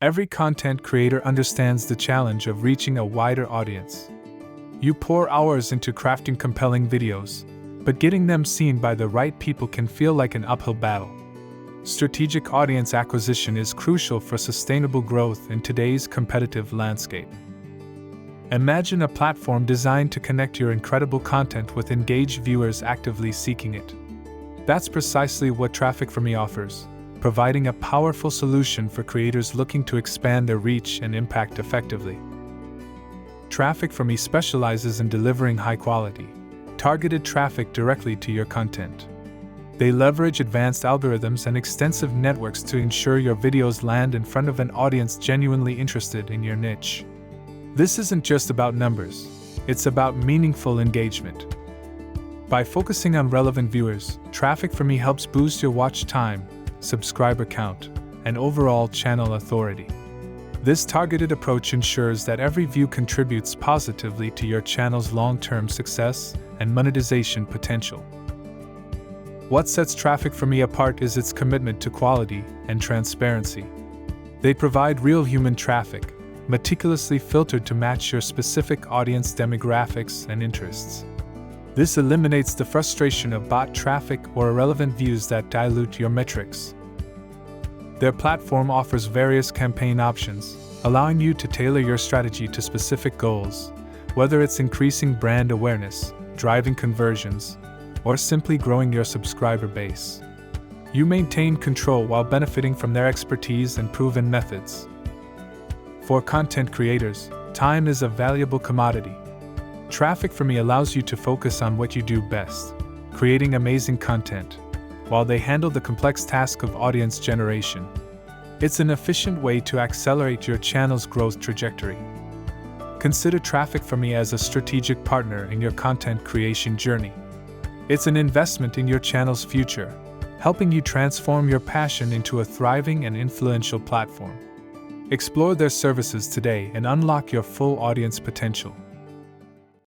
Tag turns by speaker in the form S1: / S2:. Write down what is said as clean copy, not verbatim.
S1: Every content creator understands the challenge of reaching a wider audience. You pour hours into crafting compelling videos, but getting them seen by the right people can feel like an uphill battle. Strategic audience acquisition is crucial for sustainable growth in today's competitive landscape. Imagine a platform designed to connect your incredible content with engaged viewers actively seeking it. That's precisely what TrafficForMe offers, providing a powerful solution for creators looking to expand their reach and impact effectively. TrafficForMe specializes in delivering high-quality, targeted traffic directly to your content. They leverage advanced algorithms and extensive networks to ensure your videos land in front of an audience genuinely interested in your niche. This isn't just about numbers, it's about meaningful engagement. By focusing on relevant viewers, TrafficForMe helps boost your watch time, subscriber count, and overall channel authority. This targeted approach ensures that every view contributes positively to your channel's long-term success and monetization potential. What sets TrafficForMe apart is its commitment to quality and transparency. They provide real human traffic, meticulously filtered to match your specific audience demographics and interests. This eliminates the frustration of bot traffic or irrelevant views that dilute your metrics. Their platform offers various campaign options, allowing you to tailor your strategy to specific goals, whether it's increasing brand awareness, driving conversions, or simply growing your subscriber base. You maintain control while benefiting from their expertise and proven methods. For content creators, time is a valuable commodity. TrafficForMe allows you to focus on what you do best, creating amazing content, while they handle the complex task of audience generation. It's an efficient way to accelerate your channel's growth trajectory. Consider TrafficForMe as a strategic partner in your content creation journey. It's an investment in your channel's future, helping you transform your passion into a thriving and influential platform. Explore their services today and unlock your full audience potential.